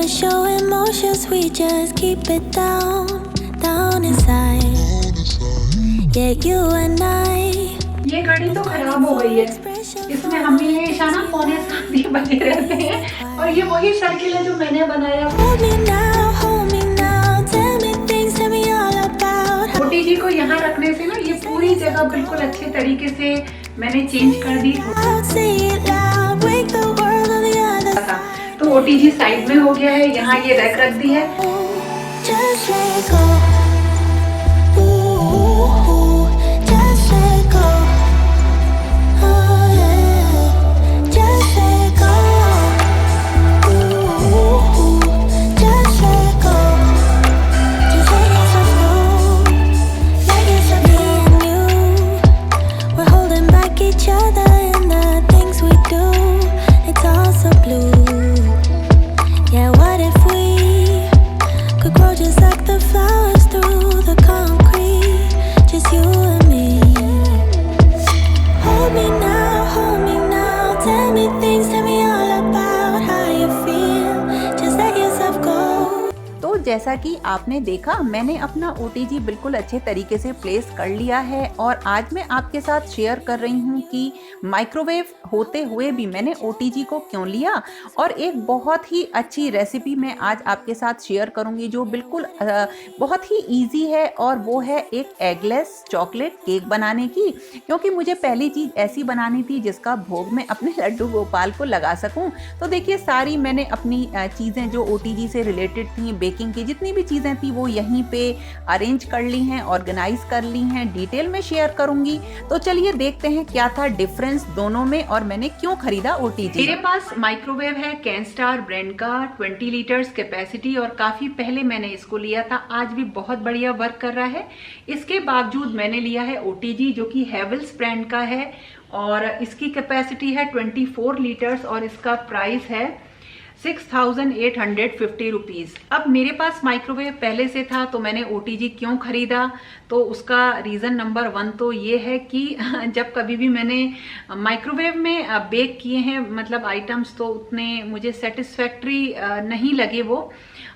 wanna show emotions, we just keep it down, down inside. Yeah, you and I. ये घड़ी तो खराब हो गई है, इसमें हमेशा ना 6:45 बजे रहते हैं और ये वही सर्किल है जो मैंने बनाया। Hold me now, hold me now, tell me things, tell me all about. OTG को यहाँ रखने से ना ये पूरी जगह बिल्कुल अच्छे तरीके से मैंने चेंज कर दी। Say it loud, wake the world on the other. तो ओटीजी साइड में हो गया है, यहाँ ये रैक रख दी है। Just let go. Ooh, just let go. Oh yeah, just let go. Ooh, just let go. Just let yourself go. Let yourself be and you. We're holding back each other in the things we do. It's all so blue. Yeah, what if we could grow just like the flowers through the concrete, just you and me. Hold me now, tell me things, tell me all about how you feel, just let yourself go. तो जैसा कि आपने देखा, मैंने अपना OTG बिल्कुल अच्छे तरीके से प्लेस कर लिया है और आज मैं आपके साथ शेयर कर रही हूँ कि माइक्रोवेव होते हुए भी मैंने ओटीजी को क्यों लिया। और एक बहुत ही अच्छी रेसिपी मैं आज आपके साथ शेयर करूँगी जो बिल्कुल बहुत ही इजी है, और वो है एक एगलेस चॉकलेट केक बनाने की। क्योंकि मुझे पहली चीज़ ऐसी बनानी थी जिसका भोग मैं अपने लड्डू गोपाल को लगा सकूँ। तो देखिए, सारी मैंने अपनी चीज़ें जो ओटीजी से रिलेटेड थी, बेकिंग की जितनी भी चीज़ें थी वो यहीं पे अरेंज कर ली हैं, ऑर्गेनाइज कर ली हैं, डिटेल में शेयर करूंगी। तो चलिए देखते हैं क्या था डिफरेंस दोनों में और मैंने क्यों खरीदा ओटीजी। मेरे पास माइक्रोवेव है कैनस्टार ब्रांड का, 20 लीटर्स कैपेसिटी, और काफ़ी पहले मैंने इसको लिया था। आज भी बहुत बढ़िया वर्क कर रहा है। इसके बावजूद मैंने लिया है ओटीजी जो कि हेवल्स ब्रांड का है और इसकी कैपेसिटी है 24 लीटर्स और इसका प्राइस है 6,850 रुपीज़। अब मेरे पास माइक्रोवेव पहले से था तो मैंने ओटीजी क्यों खरीदा, तो उसका रीज़न नंबर 1 तो ये है कि जब कभी भी मैंने माइक्रोवेव में बेक किए हैं मतलब आइटम्स, तो उतने मुझे सेटिस्फैक्ट्री नहीं लगे वो,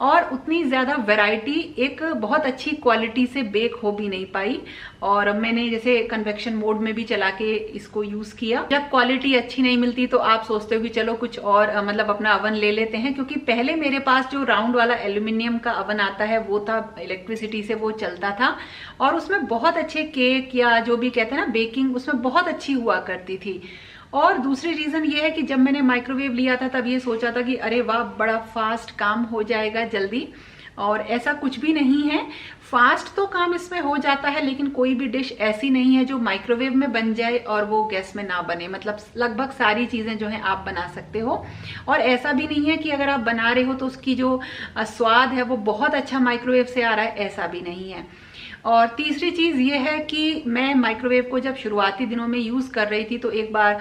और उतनी ज़्यादा वैरायटी एक बहुत अच्छी क्वालिटी से बेक हो भी नहीं पाई। और मैंने जैसे कन्वेक्शन मोड में भी चला के इसको यूज़ किया। जब क्वालिटी अच्छी नहीं मिलती तो आप सोचते हो कि चलो कुछ और मतलब अपना अवन ले लेते हैं, क्योंकि पहले मेरे पास जो राउंड वाला एल्यूमिनियम का अवन आता है वो था, इलेक्ट्रिसिटी से वो चलता था और उसमें बहुत अच्छे केक या जो भी कहते हैं ना बेकिंग, उसमें बहुत अच्छी हुआ करती थी। और दूसरी रीज़न ये है कि जब मैंने माइक्रोवेव लिया था तब ये सोचा था कि अरे वाह, बड़ा फास्ट काम हो जाएगा जल्दी, और ऐसा कुछ भी नहीं है। फास्ट तो काम इसमें हो जाता है, लेकिन कोई भी डिश ऐसी नहीं है जो माइक्रोवेव में बन जाए और वो गैस में ना बने। मतलब लगभग सारी चीज़ें जो हैं आप बना सकते हो, और ऐसा भी नहीं है कि अगर आप बना रहे हो तो उसकी जो स्वाद है वो बहुत अच्छा माइक्रोवेव से आ रहा है, ऐसा भी नहीं है। और तीसरी चीज़ ये है कि मैं माइक्रोवेव को जब शुरुआती दिनों में यूज़ कर रही थी तो एक बार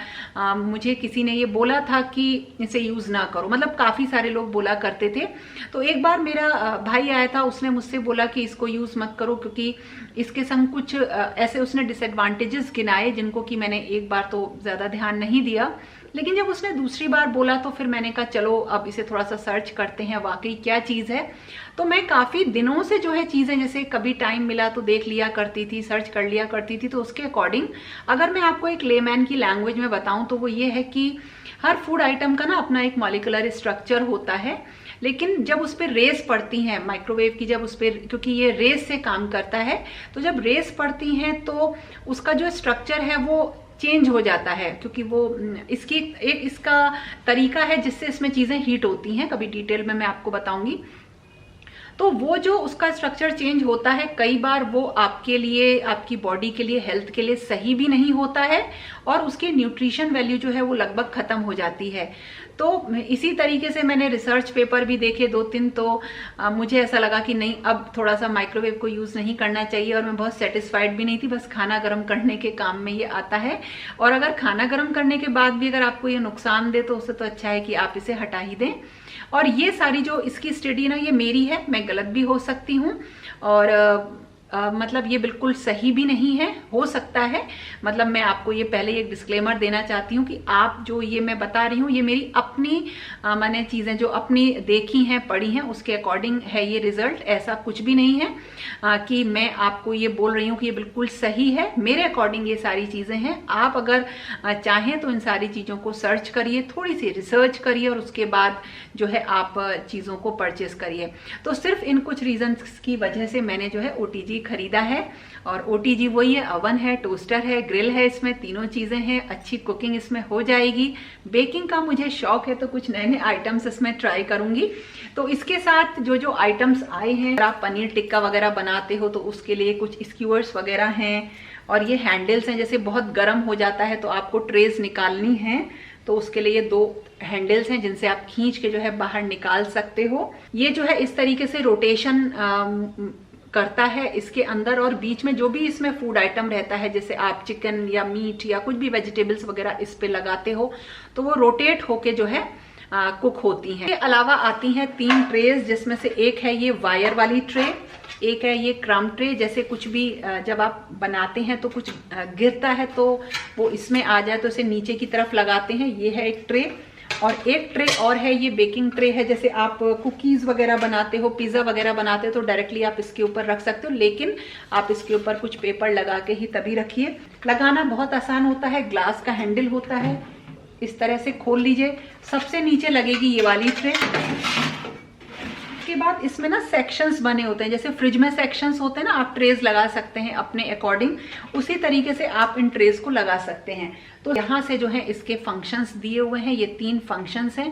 मुझे किसी ने ये बोला था कि इसे यूज़ ना करो, मतलब काफ़ी सारे लोग बोला करते थे। तो एक बार मेरा भाई आया था, उसने मुझसे बोला कि इसको यूज़ मत करो क्योंकि इसके संग कुछ ऐसे उसने डिसएडवांटेजेस गिनाए जिनको कि मैंने एक बार तो ज़्यादा ध्यान नहीं दिया। लेकिन जब उसने दूसरी बार बोला तो फिर मैंने कहा चलो अब इसे थोड़ा सा सर्च करते हैं वाकई क्या चीज़ है। तो मैं काफ़ी दिनों से जो है चीज़ें जैसे कभी टाइम मिला तो देख लिया करती थी, सर्च कर लिया करती थी। तो उसके अकॉर्डिंग अगर मैं आपको एक लेमैन की लैंग्वेज में बताऊं तो वो ये है कि हर फूड आइटम का ना अपना एक मॉलिक्यूलर स्ट्रक्चर होता है, लेकिन जब उस पर रेस पड़ती हैं माइक्रोवेव की, जब उस पर, क्योंकि ये रेस से काम करता है, तो जब रेस पड़ती हैं तो उसका जो स्ट्रक्चर है वो चेंज हो जाता है, क्योंकि वो इसकी एक इसका तरीका है जिससे इसमें चीज़ें हीट होती हैं, कभी डिटेल में मैं आपको बताऊंगी। तो वो जो उसका स्ट्रक्चर चेंज होता है, कई बार वो आपके लिए, आपकी बॉडी के लिए, हेल्थ के लिए सही भी नहीं होता है और उसकी न्यूट्रिशन वैल्यू जो है वो लगभग खत्म हो जाती है। तो इसी तरीके से मैंने रिसर्च पेपर भी देखे 2-3, तो मुझे ऐसा लगा कि नहीं, अब थोड़ा सा माइक्रोवेव को यूज़ नहीं करना चाहिए। और मैं बहुत सेटिस्फाइड भी नहीं थी, बस खाना गर्म करने के काम में ये आता है, और अगर खाना गर्म करने के बाद भी अगर आपको ये नुकसान दे तो उससे तो अच्छा है कि आप इसे हटा ही दें। और ये सारी जो इसकी स्टडी ना, ये मेरी है, मैं गलत भी हो सकती हूँ, और मतलब ये बिल्कुल सही भी नहीं है, हो सकता है। मतलब मैं आपको ये पहले एक डिस्क्लेमर देना चाहती हूँ कि आप जो ये मैं बता रही हूँ ये मेरी अपनी मैंने चीज़ें जो अपनी देखी हैं पढ़ी हैं उसके अकॉर्डिंग है ये रिजल्ट। ऐसा कुछ भी नहीं है कि मैं आपको ये बोल रही हूँ कि ये बिल्कुल सही है। मेरे अकॉर्डिंग ये सारी चीज़ें हैं। आप अगर चाहें तो इन सारी चीज़ों को सर्च करिए, थोड़ी सी रिसर्च करिए और उसके बाद जो है आप चीज़ों को परचेस करिए। तो सिर्फ इन कुछ रीजंस की वजह से मैंने जो है OTG खरीदा है। और OTG वही है, अवन है, टोस्टर है, ग्रिल है, इसमें तीनों चीजें हैं। अच्छी कुकिंग इसमें हो जाएगी। बेकिंग का मुझे शौक है तो कुछ नए नए आइटम्स इसमें ट्राई करूंगी। तो इसके साथ जो जो आइटम्स आए हैं, अगर आप पनीर टिक्का वगैरह बनाते हो तो उसके लिए कुछ स्क्यूअर्स वगैरह हैं और ये हैंडल्स हैं। जैसे बहुत गर्म हो जाता है तो आपको ट्रेस निकालनी है तो उसके लिए 2 हैंडल्स हैं जिनसे आप खींच के जो है बाहर निकाल सकते हो। ये जो है इस तरीके से रोटेशन करता है इसके अंदर, और बीच में जो भी इसमें फूड आइटम रहता है जैसे आप चिकन या मीट या कुछ भी वेजिटेबल्स वगैरह इस पे लगाते हो तो वो रोटेट होके जो है कुक होती हैं। इसके अलावा आती हैं 3 ट्रेज, जिसमें से एक है ये वायर वाली ट्रे, एक है ये क्रम ट्रे। जैसे कुछ भी जब आप बनाते हैं तो कुछ गिरता है तो वो इसमें आ जाए तो इसे नीचे की तरफ लगाते हैं, ये है एक ट्रे। और एक ट्रे और है ये बेकिंग ट्रे है। जैसे आप कुकीज वगैरह बनाते हो, पिज्जा वगैरह बनाते हो तो डायरेक्टली आप इसके ऊपर रख सकते हो, लेकिन आप इसके ऊपर कुछ पेपर लगा के ही तभी रखिए। लगाना बहुत आसान होता है, ग्लास का हैंडल होता है, इस तरह से खोल लीजिए। सबसे नीचे लगेगी ये वाली ट्रे। उसके बाद इसमें ना सेक्शंस बने होते हैं, जैसे फ्रिज में सेक्शंस होते हैं ना, आप ट्रेज लगा सकते हैं अपने अकॉर्डिंग, उसी तरीके से आप इन ट्रेज को लगा सकते हैं। तो यहाँ से जो है इसके फंक्शंस दिए हुए हैं, ये 3 फंक्शंस हैं।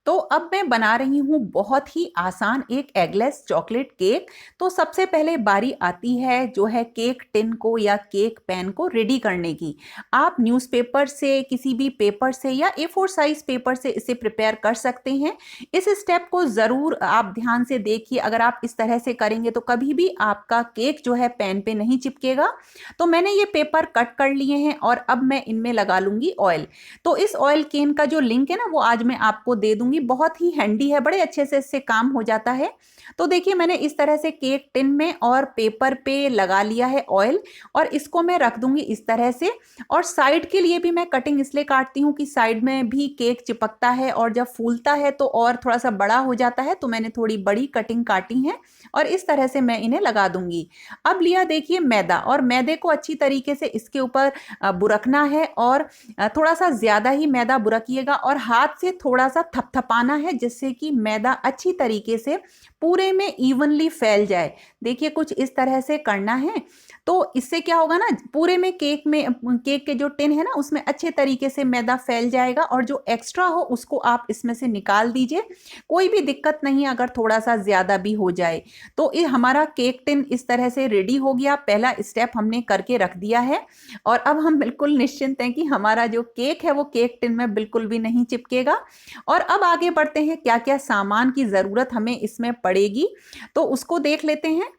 तो अब मैं बना रही हूँ बहुत ही आसान एक एगलेस चॉकलेट केक। तो सबसे पहले बारी आती है जो है केक टिन को या केक पैन को रेडी करने की। आप न्यूज़पेपर से, किसी भी पेपर से या A4 साइज पेपर से इसे प्रिपेयर कर सकते हैं। इस स्टेप को ज़रूर आप ध्यान से देखिए, अगर आप इस तरह से करेंगे तो कभी भी आपका केक जो है पैन पे नहीं चिपकेगा। तो मैंने ये पेपर कट कर लिए हैं और अब मैं इनमें लगा लूँगी ऑयल। तो इस ऑयल केन का जो लिंक है ना वो आज मैं आपको दे दूँगी, बहुत ही हैंडी है, बड़े अच्छे से इससे काम हो जाता है। तो देखिए मैंने इस तरह से केक टिन में और पेपर पे लगा लिया है ऑयल, और इसको मैं रख दूंगी इस तरह से। और साइड के लिए भी मैं कटिंग इसलिए काटती हूँ कि साइड में भी केक चिपकता है और जब फूलता है तो और थोड़ा सा बड़ा हो जाता है, तो मैंने थोड़ी बड़ी कटिंग काटी है और इस तरह से मैं इन्हें लगा दूंगी। अब लिया देखिए मैदा, और मैदे को अच्छी तरीके से इसके ऊपर बुरकना है और थोड़ा सा ज्यादा ही मैदा बुरकिएगा और हाथ से थोड़ा सा थपथपाना है जिससे कि मैदा अच्छी तरीके से पूरे में इवनली फैल जाए। देखिए कुछ इस तरह से करना है, तो इससे क्या होगा ना, पूरे में केक के जो टिन है ना उसमें अच्छे तरीके से मैदा फैल जाएगा और जो एक्स्ट्रा हो उसको आप इसमें से निकाल दीजिए। कोई भी दिक्कत नहीं अगर थोड़ा सा ज्यादा भी हो जाए। तो ये हमारा केक टिन इस तरह से रेडी हो गया, पहला स्टेप हमने करके रख दिया है और अब हम बिल्कुल निश्चिंत हैं कि हमारा जो केक है वो केक टिन में बिल्कुल भी नहीं चिपकेगा। और अब आगे बढ़ते हैं, क्या क्या सामान की जरूरत हमें इसमें पड़ेगी तो उसको देख लेते हैं।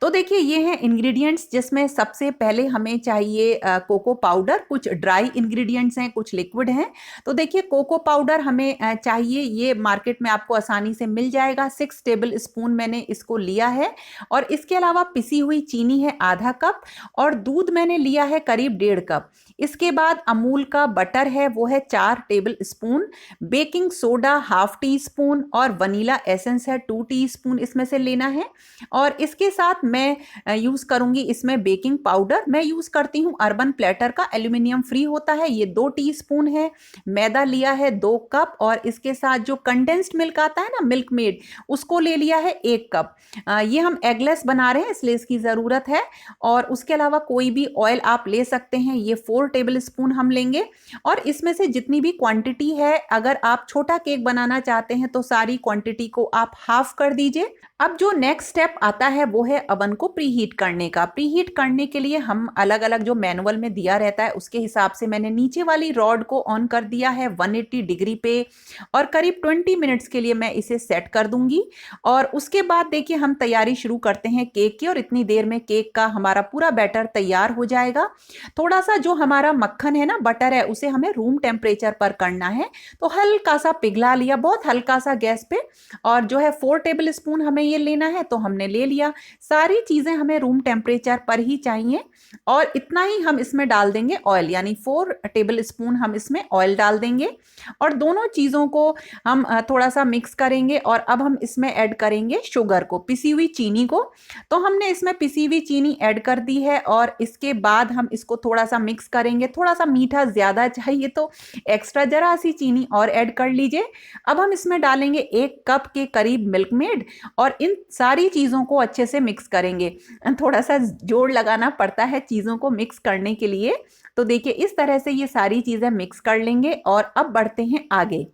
तो देखिए ये हैं इंग्रेडिएंट्स, जिसमें सबसे पहले हमें चाहिए कोको पाउडर। कुछ ड्राई इंग्रेडिएंट्स हैं, कुछ लिक्विड हैं। तो देखिए कोको पाउडर हमें चाहिए, ये मार्केट में आपको आसानी से मिल जाएगा। 6 टेबल स्पून मैंने इसको लिया है। और इसके अलावा पिसी हुई चीनी है आधा कप और दूध मैंने लिया है करीब 1.5 कप। इसके बाद अमूल का बटर है वो है 4 table spoon, baking soda 1/2 teaspoon और वनीला एसेंस है 2 टीस्पून इसमें से लेना है। और इसके साथ मैं यूज करूंगी इसमें बेकिंग पाउडर। मैं यूज करती हूँ अर्बन प्लेटर का, एल्यूमिनियम फ्री होता है, ये 2 टीस्पून है। मैदा लिया है 2 कप और इसके साथ जो कंडेंस्ड मिल्क आता है ना, मिल्क मेड, उसको ले लिया है 1 कप। ये हम एगलेस बना रहे हैं इसलिए इसकी जरूरत है। और उसके अलावा कोई भी ऑयल आप ले सकते हैं, ये 4 टेबल स्पून हम लेंगे। और इसमें से जितनी भी क्वांटिटी है, अगर आप छोटा केक बनाना चाहते हैं तो सारी क्वांटिटी को आप हाफ कर दीजिए। अब जो नेक्स्ट स्टेप आता है वो है अवन को प्रीहीट करने का। प्रीहीट करने के लिए हम अलग अलग जो मैनुअल में दिया रहता है उसके हिसाब से मैंने नीचे वाली रॉड को ऑन कर दिया है 180 डिग्री पे और करीब 20 मिनट्स के लिए मैं इसे सेट कर दूंगी। और उसके बाद देखिए हम तैयारी शुरू करते हैं केक की, और इतनी देर में केक का हमारा पूरा बैटर तैयार हो जाएगा। थोड़ा सा जो हमारा मक्खन है ना, बटर है, उसे हमें रूम टेम्परेचर पर करना है। तो हल्का सा पिघला लिया, बहुत हल्का सा गैस पे, और जो है 4 टेबल स्पून हमें ये लेना है, तो हमने ले लिया। सारी चीजें हमें रूम टेम्परेचर पर ही चाहिए, और इतना ही हम इसमें डाल देंगे ऑयल, यानी 4 टेबल स्पून हम इसमें ऑयल डाल देंगे। और दोनों चीजों को हम थोड़ा सा मिक्स करेंगे। और अब हम इसमें ऐड करेंगे शुगर को, पिसी हुई चीनी को। तो हमने इसमें पिसी हुई चीनी ऐड कर दी है, और इसके बाद हम इसको थोड़ा सा मिक्स करेंगे। थोड़ा सा मीठा ज्यादा चाहिए तो एक्स्ट्रा जरा सी चीनी और ऐड कर लीजिए। अब हम इसमें डालेंगे 1 कप के करीब मिल्क मेड, और इन सारी चीजों को अच्छे से मिक्स करेंगे। थोड़ा सा जोर लगाना पड़ता है चीजों को मिक्स करने के लिए। तो देखिए इस तरह से ये सारी चीजें मिक्स कर लेंगे। और अब बढ़ते हैं आगे।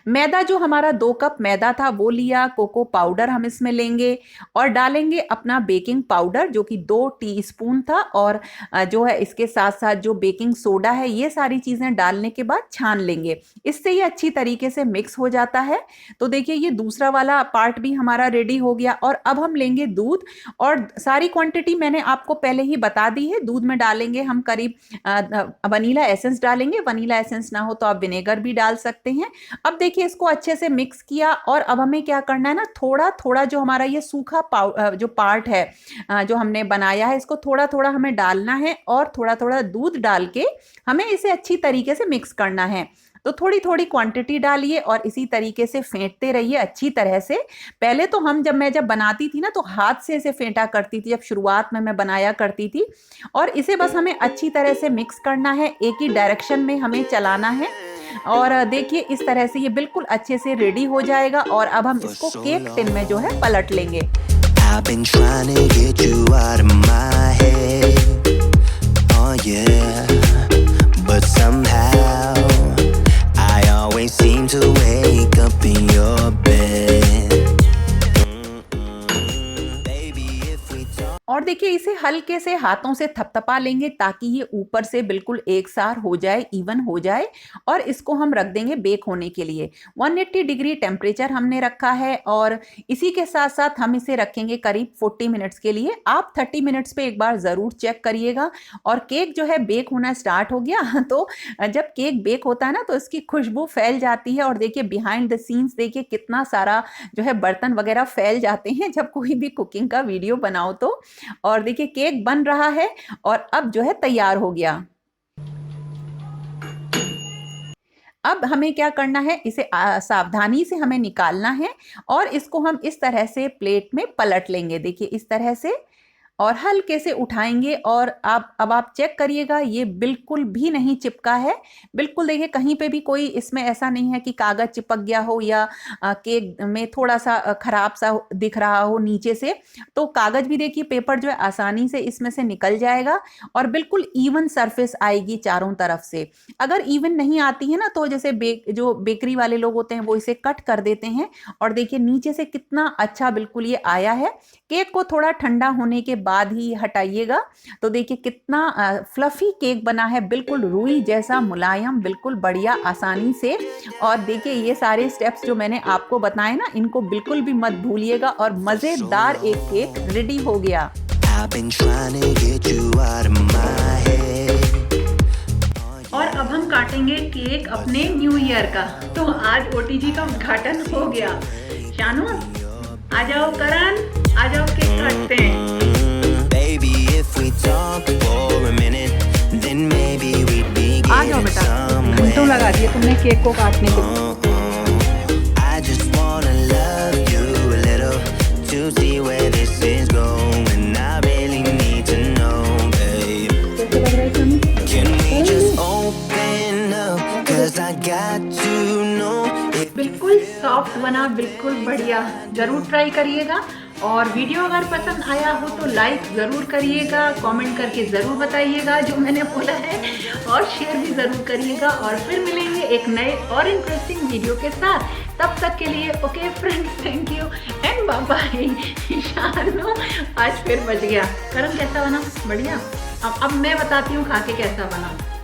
मैदा, जो हमारा 2 कप मैदा था वो लिया। कोको पाउडर हम इसमें लेंगे, और डालेंगे अपना बेकिंग पाउडर जो कि 2 टीस्पून था, और जो है इसके साथ साथ जो बेकिंग सोडा है, ये सारी चीजें डालने के बाद छान लेंगे। इससे ये अच्छी तरीके से मिक्स हो जाता है। तो देखिए ये दूसरा वाला पार्ट भी हमारा रेडी हो गया। और अब हम लेंगे दूध, और सारी क्वांटिटी मैंने आपको पहले ही बता दी है। दूध में डालेंगे हम करीब वनीला एसेंस डालेंगे। वनीला एसेंस ना हो तो आप विनेगर भी डाल सकते हैं। अब देखिए इसको अच्छे से मिक्स किया, और अब हमें क्या करना है ना, थोड़ा थोड़ा जो हमारा ये सूखा जो पार्ट है जो हमने बनाया है, इसको थोड़ा थोड़ा हमें डालना है, और थोड़ा थोड़ा दूध डाल के हमें इसे अच्छी तरीके से मिक्स करना है। तो थोड़ी थोड़ी क्वांटिटी डालिए और इसी तरीके से फेंटते रहिए अच्छी तरह से। पहले तो मैं जब बनाती थी ना, तो हाथ से इसे फेंटा करती थी, जब शुरुआत में मैं बनाया करती थी। और इसे बस हमें अच्छी तरह से मिक्स करना है, एक ही डायरेक्शन में हमें चलाना है। और देखिए इस तरह से ये बिल्कुल अच्छे से रेडी हो जाएगा। और अब हम इसको केक टिन में जो है पलट लेंगे। I've been trying to get you out of my head, oh yeah, but somehow I always seem to wake up in your bed. Baby, if we talk. और देखिए इसे हल्के से हाथों से थपथपा लेंगे ताकि ये ऊपर से बिल्कुल एक सार हो जाए, इवन हो जाए। और इसको हम रख देंगे बेक होने के लिए। 180 डिग्री टेम्परेचर हमने रखा है, और इसी के साथ साथ हम इसे रखेंगे करीब 40 मिनट्स के लिए। आप 30 मिनट्स पे एक बार ज़रूर चेक करिएगा। और केक जो है बेक होना स्टार्ट हो गया। तो जब केक बेक होता है ना, तो इसकी खुशबू फैल जाती है। और देखिए बिहाइंड द सीन्स देखिए कितना सारा जो है बर्तन वगैरह फैल जाते हैं जब कोई भी कुकिंग का वीडियो बनाओ तो। और देखिए केक बन रहा है, और अब जो है तैयार हो गया। अब हमें क्या करना है, इसे सावधानी से हमें निकालना है, और इसको हम इस तरह से प्लेट में पलट लेंगे। देखिए इस तरह से, और हल्के से उठाएंगे। और अब आप चेक करिएगा, ये बिल्कुल भी नहीं चिपका है। बिल्कुल देखिए कहीं पे भी कोई इसमें ऐसा नहीं है कि कागज चिपक गया हो, या केक में थोड़ा सा खराब सा दिख रहा हो नीचे से। तो कागज भी देखिए, पेपर जो है आसानी से इसमें से निकल जाएगा, और बिल्कुल इवन सरफेस आएगी चारों तरफ से। अगर इवन नहीं आती है ना, तो जैसे जो बेकरी वाले लोग होते हैं वो इसे कट कर देते हैं। और देखिए नीचे से कितना अच्छा बिल्कुल ये आया है। केक को थोड़ा ठंडा होने के बाद ही हटाइएगा। तो देखिए कितना फ्लफी केक बना है, बिल्कुल रुई जैसा मुलायम, बिल्कुल बढ़िया, आसानी से। और देखिए ये सारे स्टेप्स जो मैंने आपको बताए ना, इनको बिल्कुल भी मत भूलिएगा। और मजेदार एक केक रेडी हो गया। I've been trying to get you out of my head. और अब हम काटेंगे केक अपने न्यू ईयर का। तो आज OTG का उद्घाटन हो गया। शानू आ जाओ, करण आ जाओ, केक काटते हैं। Baby, if we talk for a minute, then maybe we'd be आ जाओ getting बेटा, somewhere. घंटों लगा दिए तुमने केक को काटने के लिए। I just wanna love you a little to see where this is going. I really need to know, babe. कैसे लग रहा है Shanu? Can we just open up? 'Cause I got to know if बिल्कुल soft बना, बिल्कुल बढ़िया। जरूर try करिएगा। और वीडियो अगर पसंद आया हो तो लाइक ज़रूर करिएगा, कमेंट करके ज़रूर बताइएगा जो मैंने बोला है, और शेयर भी ज़रूर करिएगा। और फिर मिलेंगे एक नए और इंटरेस्टिंग वीडियो के साथ। तब तक के लिए okay friends, thank you and Baba Shanu आज फिर बच गया। करण कैसा बना? बढ़िया। अब मैं बताती हूँ खा के कैसा बना।